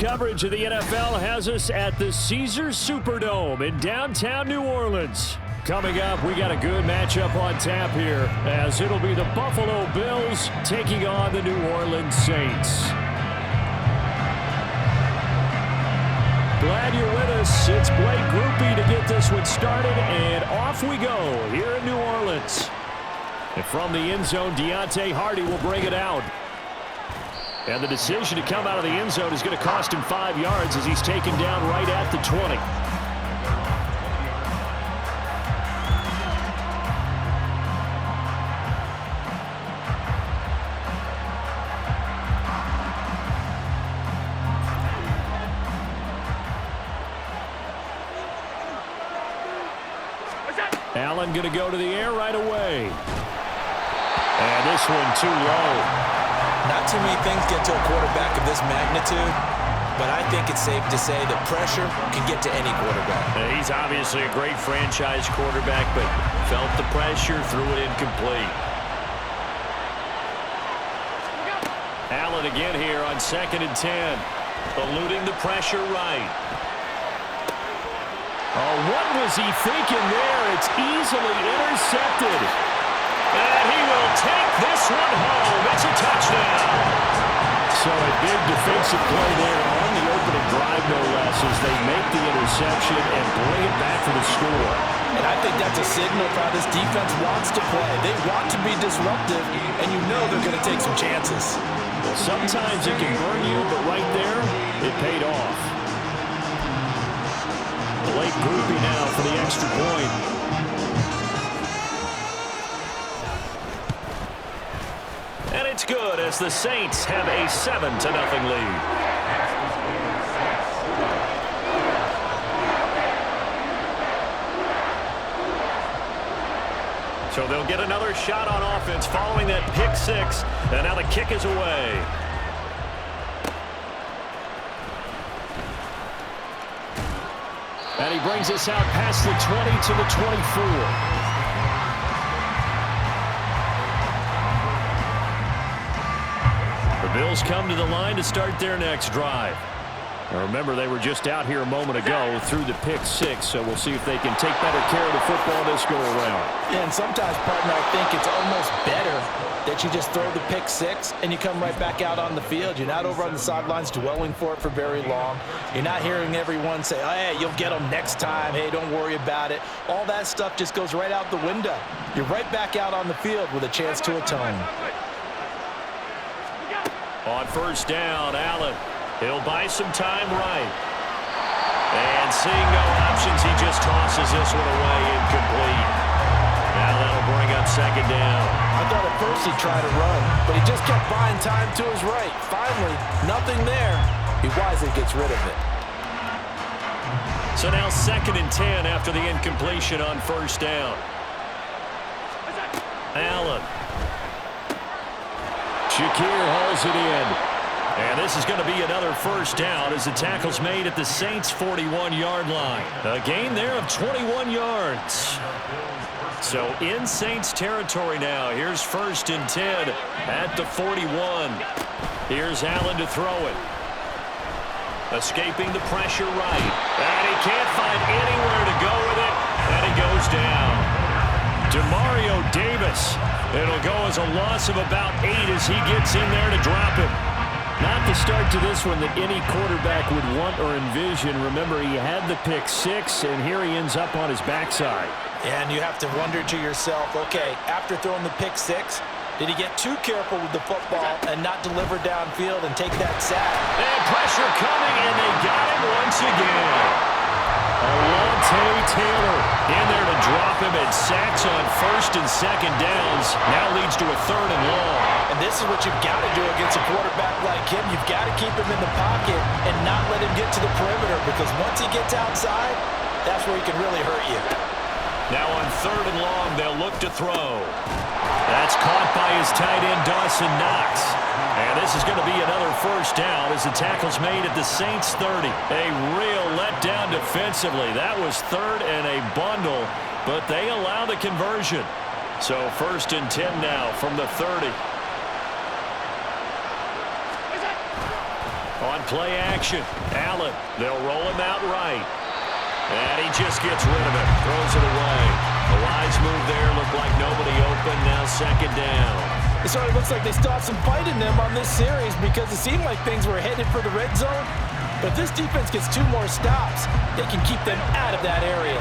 coverage of the NFL has us at the Caesars Superdome in downtown New Orleans. Coming up, we got a good matchup on tap here, as it'll be the Buffalo Bills taking on the New Orleans Saints. Glad you're with us. It's Blake Groupie to get this one started, and off we go here in New Orleans. And from the end zone, Deontay Hardy will bring it out. And the decision to come out of the end zone is going to cost him 5 yards as he's taken down right at the 20. Allen going to go to the air right away. And this one too low. Not too many things get to a quarterback of this magnitude, but I think it's safe to say that pressure can get to any quarterback. He's obviously a great franchise quarterback, but felt the pressure, threw it incomplete. Allen again here on 2nd and 10. Eluding the pressure right. Oh, what was he thinking there? It's easily intercepted. And he will take this one home. It's a touchdown. So a big defensive play there on the opening drive, no less, as they make the interception and bring it back for the score. And I think that's a signal of how this defense wants to play. They want to be disruptive, and you know they're going to take some chances. Well, sometimes it can burn you, but right there, it paid off. Blake Groupie now for the extra point. And it's good as the Saints have a 7-0 lead. So they'll get another shot on offense following that pick six. And now the kick is away. And he brings us out past the 20 to the 24. The Bills come to the line to start their next drive. Now remember, they were just out here a moment ago through the pick six, so we'll see if they can take better care of the football this go around. Yeah, and sometimes, partner, I think it's almost better that you just throw the pick six and you come right back out on the field. You're not over on the sidelines dwelling for it for very long. You're not hearing everyone say, oh, hey, you'll get them next time. Hey, don't worry about it. All that stuff just goes right out the window. You're right back out on the field with a chance to atone. On first down, Allen. He'll buy some time right. And seeing no options, he just tosses this one away incomplete. Now that'll bring up 2nd down. I thought at first he'd try to run, but he just kept buying time to his right. Finally, nothing there. He wisely gets rid of it. So now 2nd and 10 after the incompletion on first down. Allen. Shakir hauls it in. And this is going to be another first down as the tackle's made at the Saints' 41-yard line. A gain there of 21 yards. So in Saints territory now. Here's 1st and 10 at the 41. Here's Allen to throw it. Escaping the pressure right. And he can't find anywhere to go with it. And he goes down. Demario Davis. It'll go as a loss of about 8 as he gets in there to drop him. Not the start to this one that any quarterback would want or envision. Remember, he had the pick six, and here he ends up on his backside. And you have to wonder to yourself, okay, after throwing the pick six, did he get too careful with the football and not deliver downfield and take that sack? And pressure coming, and they got him once again. Alontae Taylor in there to drop him, and sacks on 1st and 2nd downs. Now leads to a 3rd and long. And this is what you've got to do against a quarterback like him. You've got to keep him in the pocket and not let him get to the perimeter, because once he gets outside, that's where he can really hurt you. Now on 3rd and long, they'll look to throw. That's caught by his tight end, Dawson Knox. And this is going to be another first down as the tackle's made at the Saints' 30. A real letdown defensively. That was 3rd and a bundle, but they allow the conversion. So 1st and 10 now from the 30. On Play action. Allen, they'll roll him out right. And he just gets rid of it. Throws it away. A wise move there. Looked like nobody open. Now second down. It sort of looks like they still have some fight in them on this series because it seemed like things were headed for the red zone. But if this defense gets 2 more stops, they can keep them out of that area.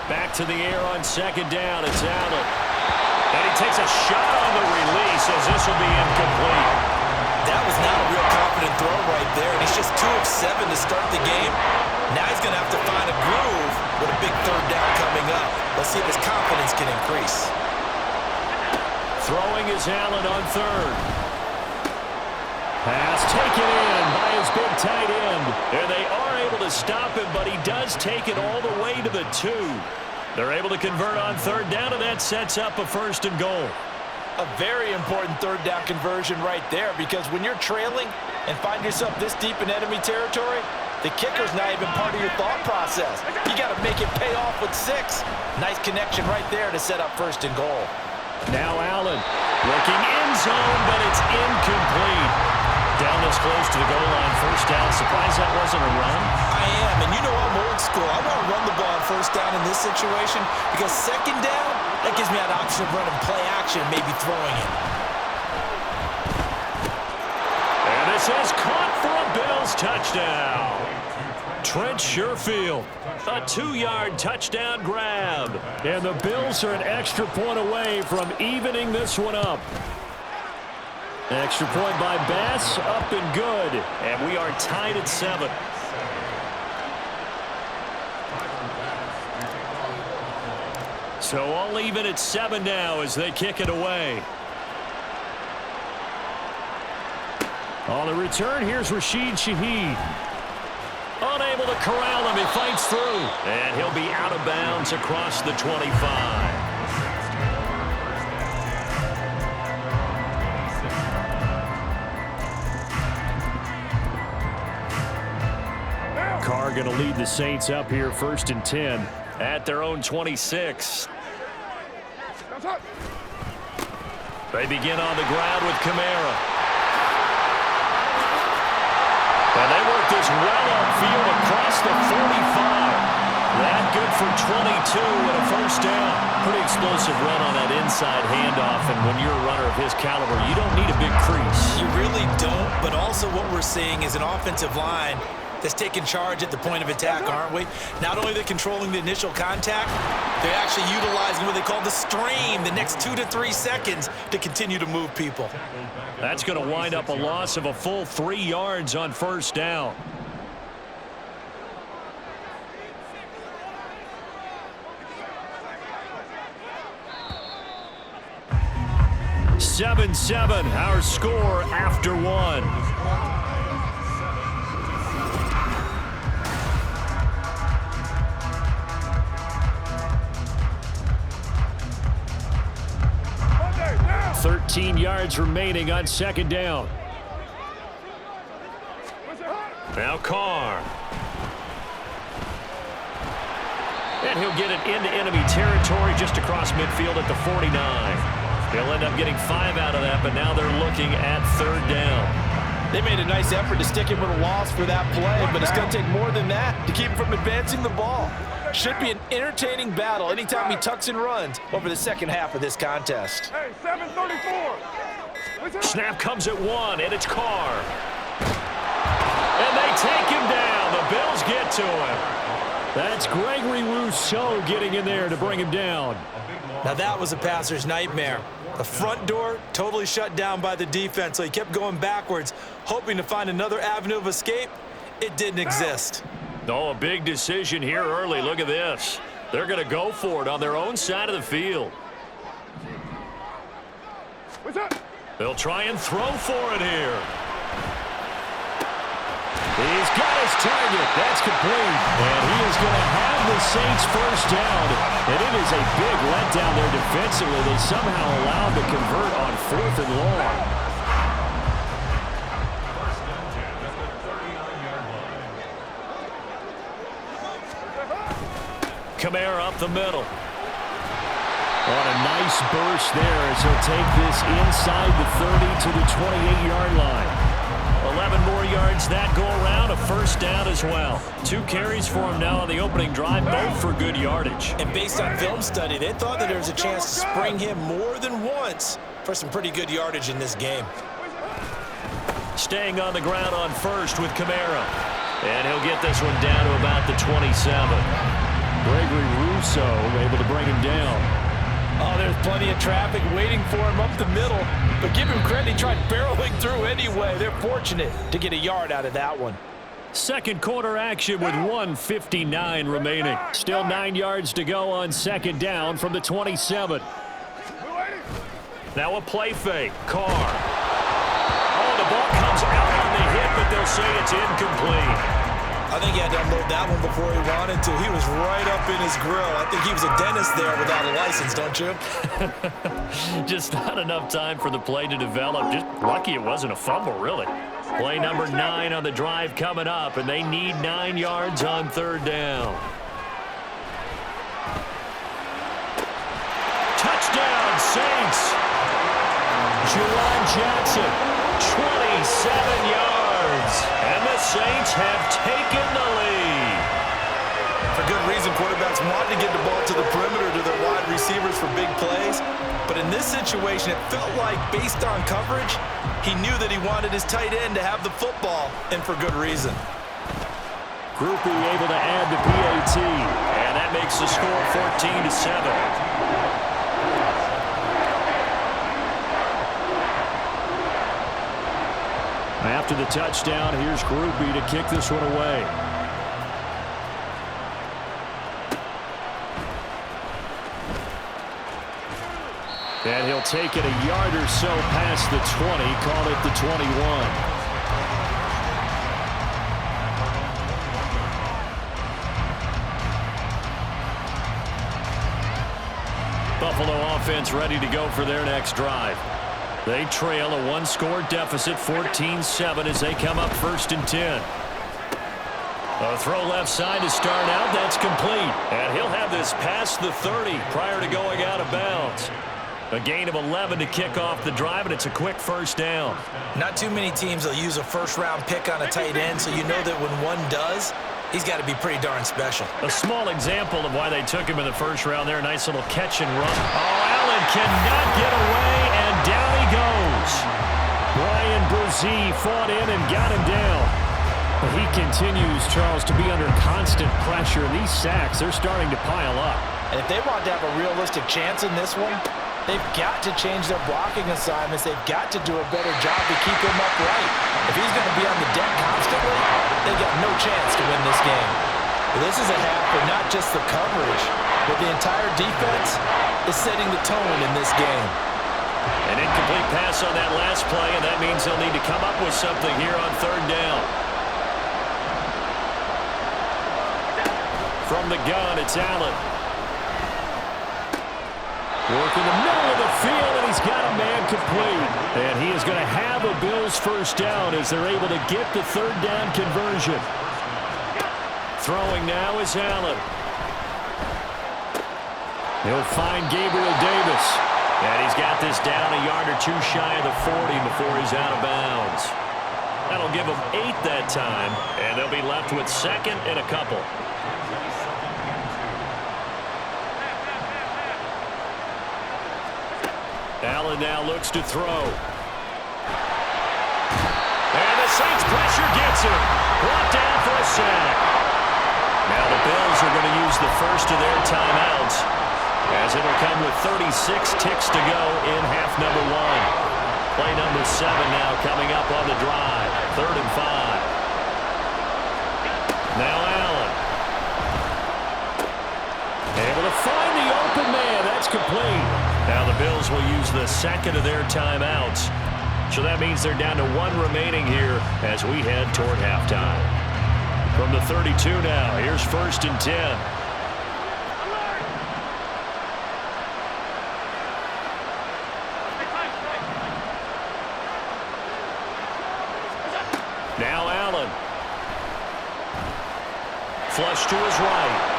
Back to the air on second down. It's Allen. And he takes a shot on the release as this will be incomplete. That was not a real confident throw right there. And he's just 2 of 7 to start the game. Now he's going to have to find a groove with a big third down coming up. Let's see if his confidence can increase. Throwing is Allen on third. Pass taken in by his big tight end. And they are able to stop him, but he does take it all the way to the 2. They're able to convert on third down, and that sets up a 1st and goal. A very important third down conversion right there, because when you're trailing and find yourself this deep in enemy territory, the kicker's not even part of your thought process. You got to make it pay off with 6. Nice connection right there to set up 1st and goal. Now Allen looking end zone, but it's incomplete. Down this close to the goal line, 1st down. Surprised that wasn't a run? I am, and you know I'm old school. I want to run the ball on 1st down in this situation because 2nd down, that gives me an option of running play action, maybe throwing it. And this is caught for a Bills touchdown. Trent Sherfield, a 2-yard touchdown grab. And the Bills are an extra point away from evening this one up. Extra point by Bass, up and good. And we are tied at 7. So all even at 7 now as they kick it away. On the return, here's Rashid Shaheed. Unable to corral him, he fights through. And he'll be out of bounds across the 25. Carr going to lead the Saints up here 1st and 10 at their own 26. They begin on the ground with Kamara. And they work this well upfield across the 45. That good for 22 and a 1st down. Pretty explosive run on that inside handoff, and when you're a runner of his caliber, you don't need a big crease. You really don't, but also what we're seeing is an offensive line that's taking charge at the point of attack, aren't we? Not only are they controlling the initial contact, they're actually utilizing what they call the stream, the next 2 to 3 seconds to continue to move people. That's going to wind up a loss of a full 3 yards on 1st down. (7-7) our score after 1. (13 yards remaining on 2nd down. Now Carr. And he'll get it into enemy territory just across midfield at the 49. They'll end up getting 5 out of that, but now they're looking at 3rd down. They made a nice effort to stick him with a loss for that play, but it's going to take more than that to keep him from advancing the ball. Should be an entertaining battle anytime he tucks and runs over the second half of this contest. Hey, 7:34. Snap comes at 1, and it's Carr. And they take him down. The Bills get to him. That's Gregory Rousseau getting in there to bring him down. Now that was a passer's nightmare. The front door totally shut down by the defense, so he kept going backwards, hoping to find another avenue of escape. It didn't exist. Oh, a big decision here early. Look at this. They're going to go for it on their own side of the field. They'll try and throw for it here. He's got his target. That's complete. And he is going to have the Saints 1st down. And it is a big letdown there defensively. They somehow allowed to convert on 4th and long. Kamara up the middle. On a nice burst there as he'll take this inside the 30 to the 28-yard line. 11 more yards that go around, a first down as well. 2 carries for him now on the opening drive, both for good yardage. And based on film study, they thought that there was a chance to spring him more than once for some pretty good yardage in this game. Staying on the ground on first with Kamara. And he'll get this one down to about the 27. Gregory Rousseau able to bring him down. Oh, there's plenty of traffic waiting for him up the middle. But give him credit, he tried barreling through anyway. They're fortunate to get a yard out of that one. Second quarter action with 1:59 remaining. Still 9 yards to go on second down from the 27. Now a play fake. Carr. Oh, the ball comes out on the hit, but they'll say it's incomplete. I think he had to unload that one before he wanted to. He was right up in his grill. I think he was a dentist there without a license, don't you? Just not enough time for the play to develop. Just lucky it wasn't a fumble, really. Play number 9 on the drive coming up, and they need 9 yards on third down. Touchdown, Saints! Juwan Jackson, 27 yards. And the Saints have taken the lead. For good reason, quarterbacks want to get the ball to the perimeter to their wide receivers for big plays. But in this situation, it felt like, based on coverage, he knew that he wanted his tight end to have the football, and for good reason. Groupie able to add the PAT, and that makes the score 14-7. After the touchdown, here's Groupie to kick this one away. And he'll take it a yard or so past the 20, call it the 21. Buffalo offense ready to go for their next drive. They trail a 1-score deficit, 14-7, as they come up 1st and 10. A throw left side to start out. That's complete. And he'll have this past the 30 prior to going out of bounds. A gain of 11 to kick off the drive, and it's a quick first down. Not too many teams will use a first-round pick on a tight end, so you know that when one does, he's got to be pretty darn special. A small example of why they took him in the first round there. A nice little catch and run. Oh, Allen cannot get away, and down he goes. Brian Brzee fought in and got him down. But he continues, Charles, to be under constant pressure. These sacks, they're starting to pile up. And if they want to have a realistic chance in this one, they've got to change their blocking assignments. They've got to do a better job to keep him upright. If he's going to be on the deck constantly, they've got no chance to win this game. Well, this is a half for not just the coverage, but the entire defense is setting the tone in this game. An incomplete pass on that last play, and that means they'll need to come up with something here on third down. From the gun, it's Allen. Work in the middle of the field, and he's got a man complete. And he is going to have a Bills first down as they're able to get the third down conversion. Throwing now is Allen. He'll find Gabriel Davis. And he's got this down a yard or 2 shy of the 40 before he's out of bounds. That'll give them 8 that time, and they'll be left with 2nd and a couple. Allen now looks to throw. And the Saints pressure gets him. Brought down for a sack. Now the Bills are going to use the first of their timeouts, as it'll come with 36 ticks to go in half number 1. Play number 7 now coming up on the drive. 3rd and 5. Now Allen. Able to find the open man. That's complete. Now the Bills will use the 2nd of their timeouts. So that means they're down to 1 remaining here as we head toward halftime. From the 32 now, here's 1st and 10. Now Allen. Flush to his right.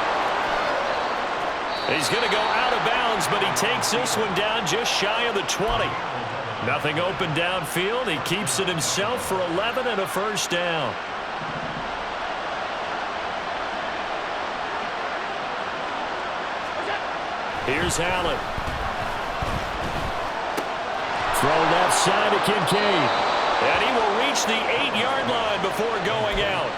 He's going to go out of bounds, but he takes this one down just shy of the 20. Nothing open downfield. He keeps it himself for 11 and a first down. Here's Allen. Throw left side to Kincaid. And he will reach the 8-yard line before going out.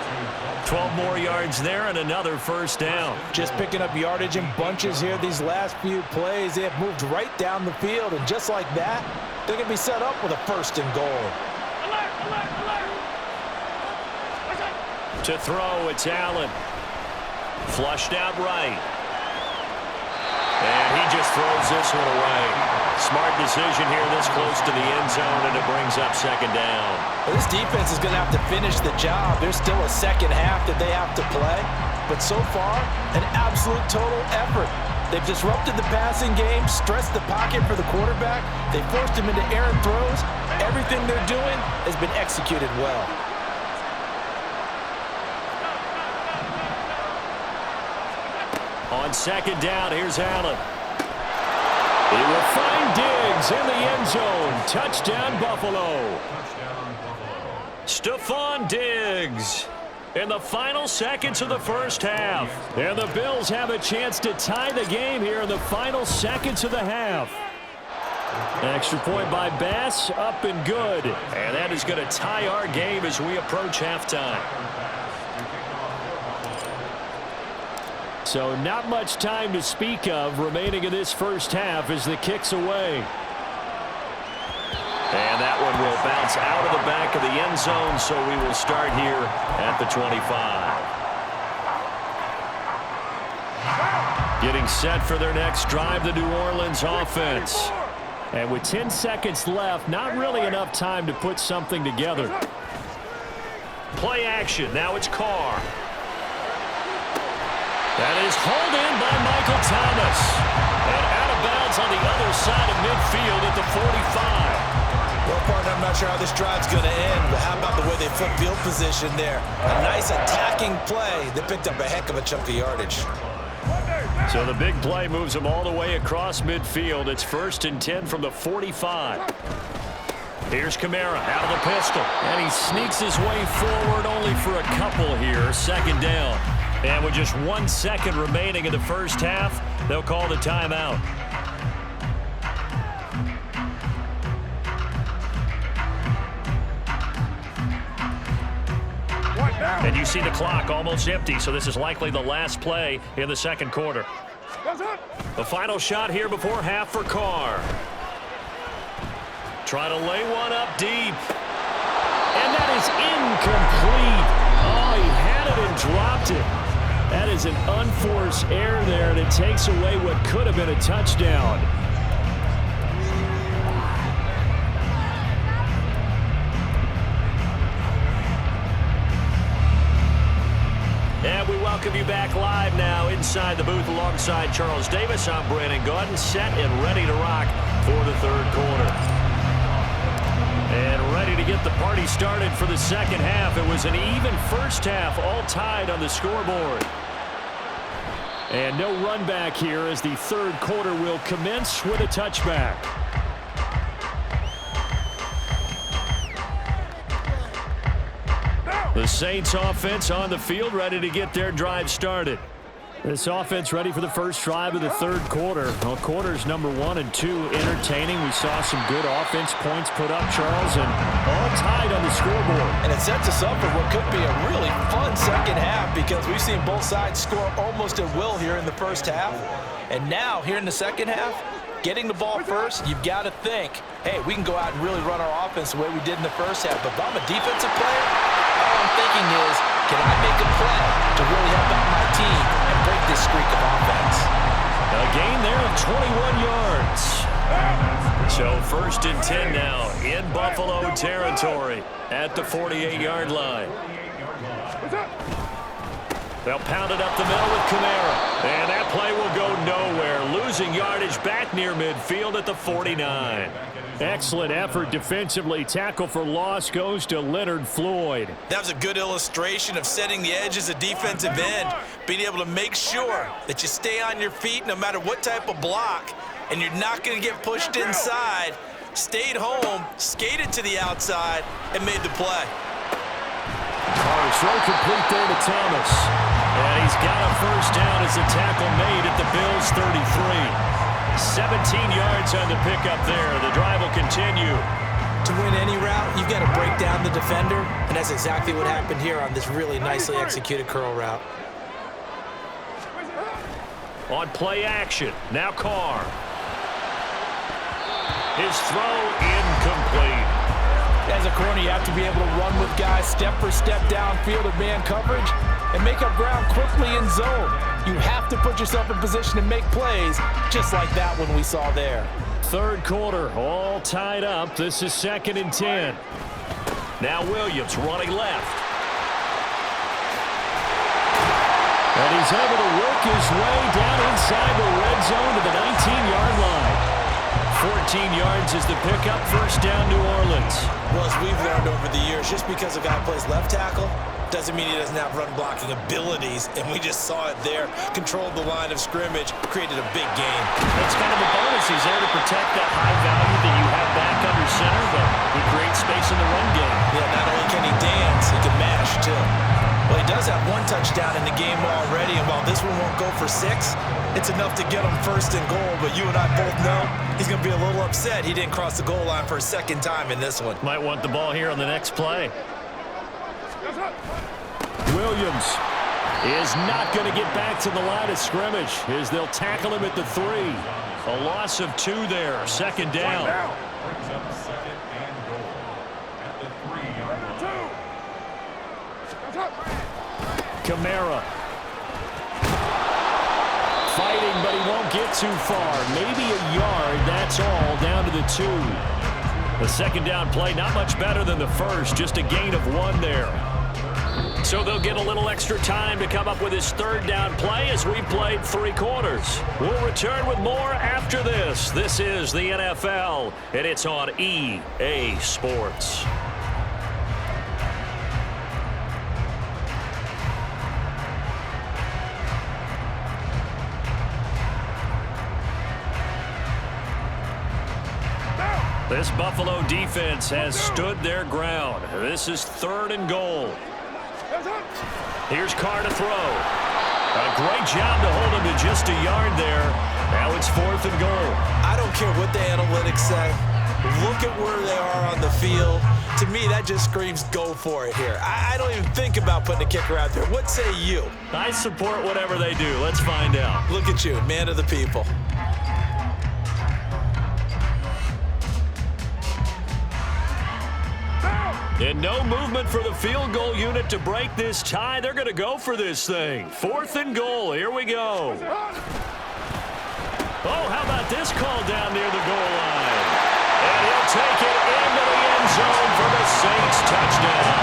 12 more yards there and another first down. Just picking up yardage in bunches here these last few plays. They have moved right down the field, and just like that, they're going to be set up with a first and goal. To throw, it's Allen. Flushed out right. And he just throws this one away. Smart decision here this close to the end zone, and it brings up second down. Well, this defense is going to have to finish the job. There's still a second half that they have to play. But so far, an absolute total effort. They've disrupted the passing game, stressed the pocket for the quarterback. They forced him into errant throws. Everything they're doing has been executed well. On second down, here's Allen. He will find Diggs in the end zone. Touchdown, Buffalo. Stephon Diggs in the final seconds of the first half. And the Bills have a chance to tie the game here in the final seconds of the half. An extra point by Bass, up and good. And that is going to tie our game as we approach halftime. So not much time to speak of remaining in this first half as the kick's away. And that one will bounce out of the back of the end zone, so we will start here at the 25. Getting set for their next drive, the New Orleans offense. And with 10 seconds left, not really enough time to put something together. Play action. Now it's Carr. That is hauled in by Michael Thomas. And out of bounds on the other side of midfield at the 45. Well, partner, I'm not sure how this drive's going to end, but how about the way they flip field position there? A nice attacking play. They picked up a heck of a chunk of yardage. So the big play moves them all the way across midfield. It's 1st and 10 from the 45. Here's Kamara out of the pistol. And he sneaks his way forward only for a couple here. Second down. And with just 1 second remaining in the first half, they'll call the timeout. And you see the clock almost empty, so this is likely the last play in the second quarter. The final shot here before half for Carr. Trying to lay one up deep. And that is incomplete. Oh, he had it and dropped it. That is an unforced error there, and it takes away what could have been a touchdown. And we welcome you back live now inside the booth alongside Charles Davis. I'm Brandon Gaudin, set and ready to rock for the third quarter. And ready to get the party started for the second half. It was an even first half, all tied on the scoreboard. And no run back here as the third quarter will commence with a touchback. The Saints offense on the field, ready to get their drive started. This offense ready for the first drive of the third quarter. Well, quarters number 1 and 2 entertaining. We saw some good offense points put up, Charles, and all tied on the scoreboard. And it sets us up for what could be a really fun second half because we've seen both sides score almost at will here in the first half. And now, here in the second half, getting the ball first, you've got to think, hey, we can go out and really run our offense the way we did in the first half. But if I'm a defensive player, all I'm thinking is, can I make a play to really help out my team and break this streak of offense? A gain there of 21 yards. So 1st and 10 now in Buffalo territory at the 48-yard line. They'll pound it up the middle with Kamara. And that play will go nowhere. Loses losing yardage back near midfield at the 49. Excellent effort defensively. Tackle for loss goes to Leonard Floyd. That was a good illustration of setting the edge as a defensive end, being able to make sure that you stay on your feet no matter what type of block, and you're not going to get pushed inside. Stayed home, skated to the outside, and made the play. Throw complete there to Thomas. And he's got a first down as a tackle made at the Bills' 33. 17 yards on the pickup there. The drive will continue. To win any route, you've got to break down the defender, and that's exactly what happened here on this really nicely executed curl route. On play action, now Carr. His throw incomplete. As a corner, you have to be able to run with guys step for step downfield of man coverage and make up ground quickly in zone. You have to put yourself in position to make plays, just like that one we saw there. Third quarter, all tied up. This is 2nd and 10. Now Williams running left. And he's able to work his way down inside the red zone to the 19-yard line. 14 yards is the pickup, first down New Orleans. Well, as we've learned over the years, just because a guy plays left tackle doesn't mean he doesn't have run blocking abilities, and we just saw it there. Controlled the line of scrimmage, created a big gain. That's kind of a bonus. He's there to protect that high value that you have back under center, but he creates space in the run game. Yeah, not only can he dance, he can mash, too. Well, he does have one touchdown in the game already, and while this one won't go for 6, it's enough to get him first and goal, but you and I both know he's going to be a little upset he didn't cross the goal line for a second time in this one. Might want the ball here on the next play. Williams is not going to get back to the line of scrimmage as they'll tackle him at the 3. A loss of 2 there, second down. Kamara. Fighting, but he won't get too far. Maybe a yard, that's all, down to the 2. The second down play, not much better than the first, just a gain of 1 there. So they'll get a little extra time to come up with his third down play as we played 3 quarters. We'll return with more after this. This is the NFL, and it's on EA Sports. This Buffalo defense has stood their ground. This is 3rd and goal. Here's Carr to throw. A great job to hold him to just a yard there. Now it's 4th and goal. I don't care what the analytics say. Look at where they are on the field. To me, that just screams go for it here. I don't even think about putting a kicker out there. What say you? I support whatever they do. Let's find out. Look at you, man of the people. And no movement for the field goal unit to break this tie. They're going to go for this thing. 4th and goal. Here we go. Oh, how about this call down near the goal line? And he'll take it into the end zone for the Saints touchdown.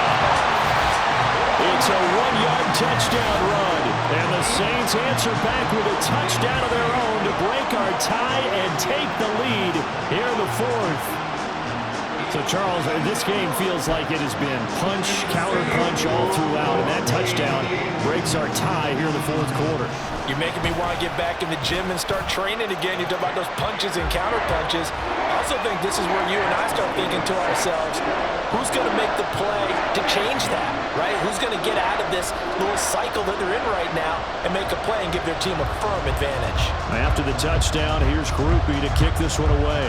It's a 1-yard touchdown run. And the Saints answer back with a touchdown of their own to break our tie and take the lead here in the 4th. So, Charles, this game feels like it has been punch, counter-punch all throughout, and that touchdown breaks our tie here in the 4th quarter. You're making me want to get back in the gym and start training again. You talk about those punches and counter-punches. I also think this is where you and I start thinking to ourselves, who's going to make the play to change that, right? Who's going to get out of this little cycle that they're in right now and make a play and give their team a firm advantage? After the touchdown, here's Groupie to kick this one away.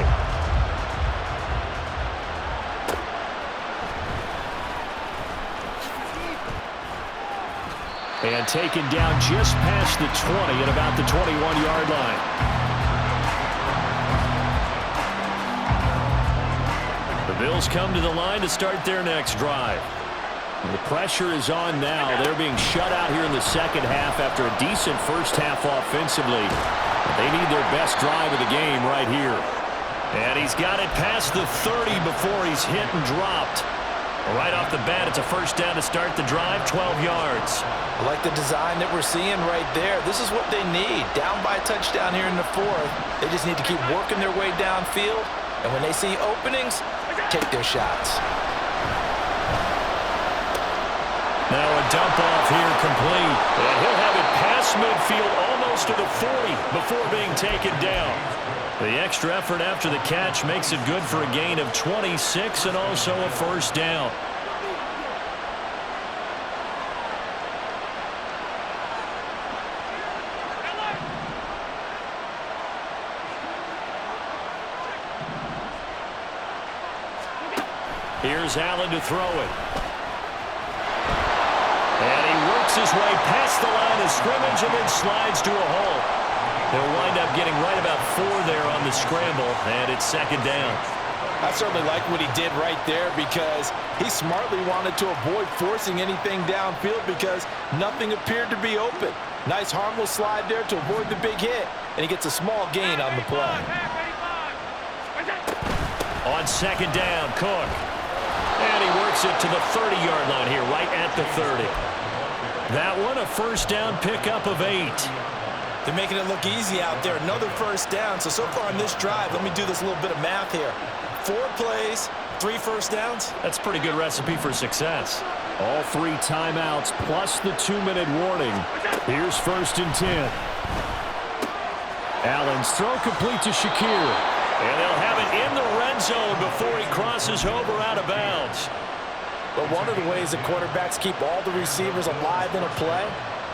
And taken down just past the 20 at about the 21-yard line. The Bills come to the line to start their next drive. And the pressure is on now. They're being shut out here in the second half after a decent first half offensively. They need their best drive of the game right here. And he's got it past the 30 before he's hit and dropped. Right off the bat, it's a first down to start the drive, 12 yards. I like the design that we're seeing right there. This is what they need. Down by a touchdown here in the fourth. They just need to keep working their way downfield. And when they see openings, take their shots. Now a dump off here complete. And he'll have it past midfield almost to the 40 before being taken down. The extra effort after the catch makes it good for a gain of 26 and also a first down. Here's Allen to throw it. And he works his way past the line of scrimmage and then slides to a hole. They'll wind up getting right about 4 there on the scramble, and it's second down. I certainly like what he did right there because he smartly wanted to avoid forcing anything downfield because nothing appeared to be open. Nice harmless slide there to avoid the big hit, and he gets a small gain on the play. On second down, Cook. And he works it to the 30-yard line here, right at the 30. That one, a first down pickup of 8. They're making it look easy out there. Another first down. So far on this drive, let me do this little bit of math here. 4 plays, 3 first downs. That's a pretty good recipe for success. All 3 timeouts plus the 2-minute warning. Here's first and 10. Allen's throw complete to Shakir. And they'll have it in the red zone before he crosses over out of bounds. But one of the ways that quarterbacks keep all the receivers alive in a play,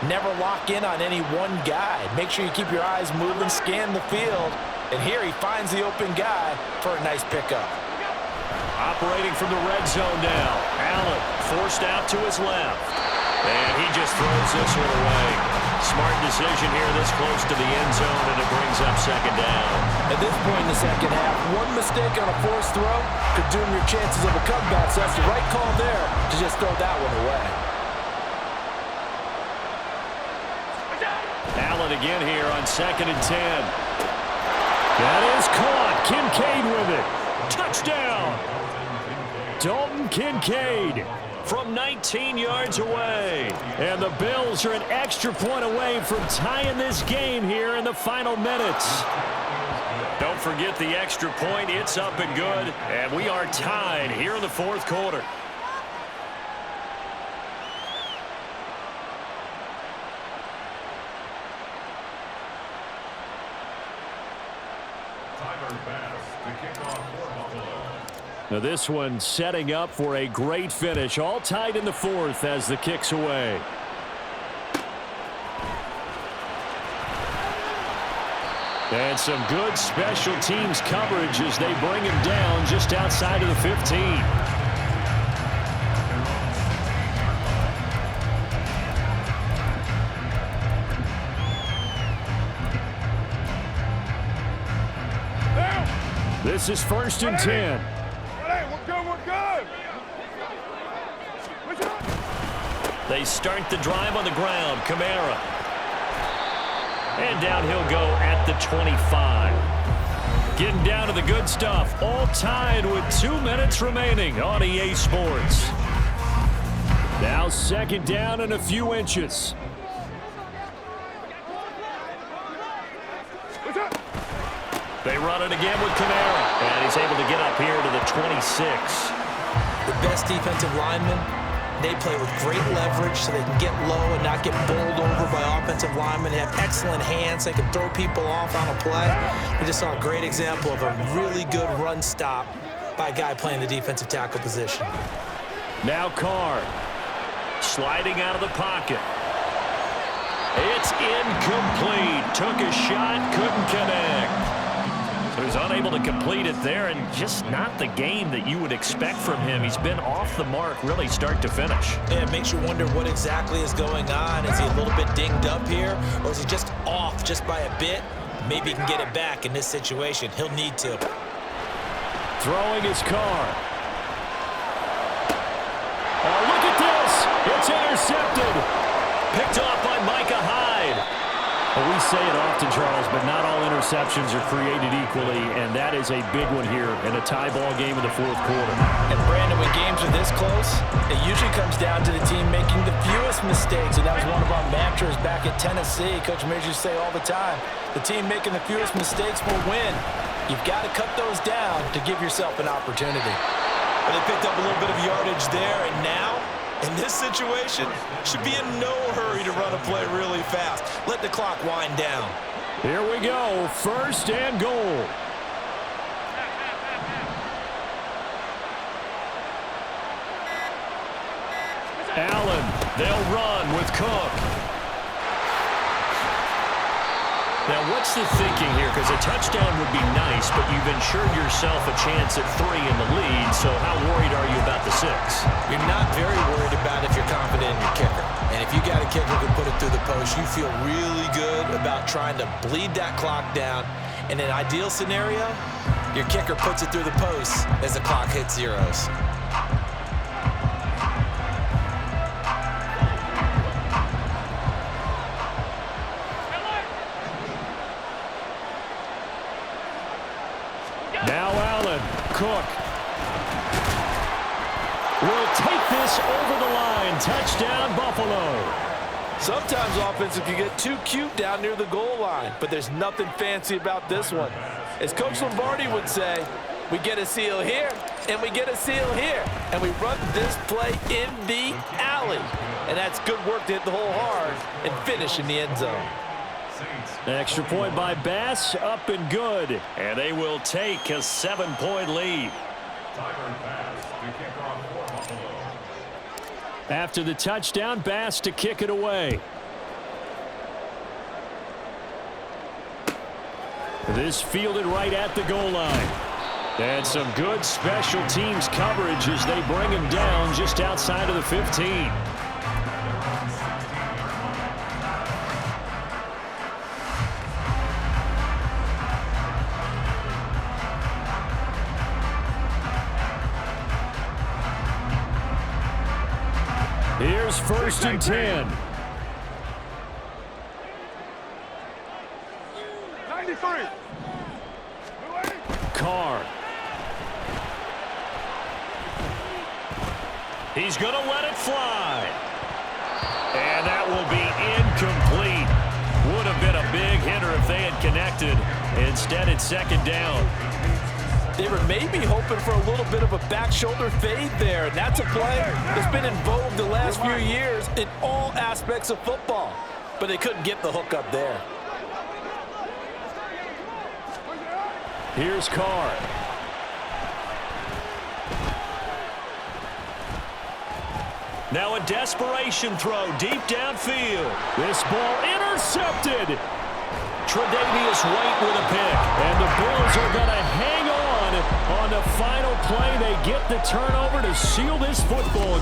never lock in on any one guy. Make sure you keep your eyes moving, scan the field. And here he finds the open guy for a nice pickup. Operating from the red zone now. Allen forced out to his left. And he just throws this one away. Smart decision here this close to the end zone, and it brings up second down. At this point in the second half, one mistake on a forced throw could doom your chances of a comeback. So that's the right call there to just throw that one away. Allen again here on second and 10. That is caught. Kincaid with it. Touchdown. Dalton Kincaid from 19 yards away. And the Bills are an extra point away from tying this game here in the final minutes. Don't forget the extra point. It's up and good. And we are tied here in the fourth quarter. Now this one setting up for a great finish. All tied in the fourth as the kick's away. And some good special teams coverage as they bring him down just outside of the 15. This is first and 10. They start the drive on the ground. Kamara. And down he'll go at the 25. Getting down to the good stuff. All tied with 2 minutes remaining on EA Sports. Now second down and a few inches. They run it again with Kamara. And he's able to get up here to the 26. The best defensive linemen, they play with great leverage so they can get low and not get bowled over by offensive linemen. They have excellent hands. They can throw people off on a play. We just saw a great example of a really good run stop by a guy playing the defensive tackle position. Now Carr sliding out of the pocket. It's incomplete. Took a shot, couldn't connect. So he's unable to complete it there, and just not the game that you would expect from him. He's been off the mark really start to finish. Yeah, it makes you wonder what exactly is going on. Is he a little bit dinged up here, or is he just off just by a bit? Maybe he can get it back in this situation. He'll need to. Throwing his Carr. Oh, look at this. It's intercepted. Picked off by Micah Hyde. Well, we say it often, Charles, but not all interceptions are created equally, and that is a big one here in a tie ball game in the fourth quarter. And Brandon, when games are this close, it usually comes down to the team making the fewest mistakes, and that was one of our mantras back at Tennessee. Coach Major used to say all the time, the team making the fewest mistakes will win. You've got to cut those down to give yourself an opportunity. But they picked up a little bit of yardage there, and now, in this situation, should be in no hurry to run a play really fast. Let the clock wind down. Here we go, 1st and goal. Allen, they'll run with Cook. Now, what's the thinking here? Because a touchdown would be nice, but you've ensured yourself a chance at 3 in the lead, so how worried are you about the 6? You're not very worried about if you're confident in your kicker. And if you got a kicker who can put it through the post, you feel really good about trying to bleed that clock down. In an ideal scenario, your kicker puts it through the post as the clock hits zeros. Now Allen, Cook will take this over the line. Touchdown, Buffalo. Sometimes offenses can get too cute down near the goal line, but there's nothing fancy about this one. As Coach Lombardi would say, we get a seal here, and we get a seal here, and we run this play in the alley. And that's good work to hit the hole hard and finish in the end zone. Extra point by Bass, up and good. And they will take a 7-point lead. After the touchdown, Bass to kick it away. This fielded right at the goal line. And some good special teams coverage as they bring him down just outside of the 15. Here's 1st and 10. 93. Carr. He's going to let it fly. And that will be incomplete. Would have been a big hitter if they had connected. Instead, it's 2nd down. They were maybe hoping for a little bit of a back shoulder fade there, and that's a play that's been in vogue the last few years in all aspects of football. But they couldn't get the hook up there. Here's Carr. Now a desperation throw deep downfield. This ball intercepted. Tre'Davious White with a pick. And the Bills are going to hang on the final play. They get the turnover to seal this football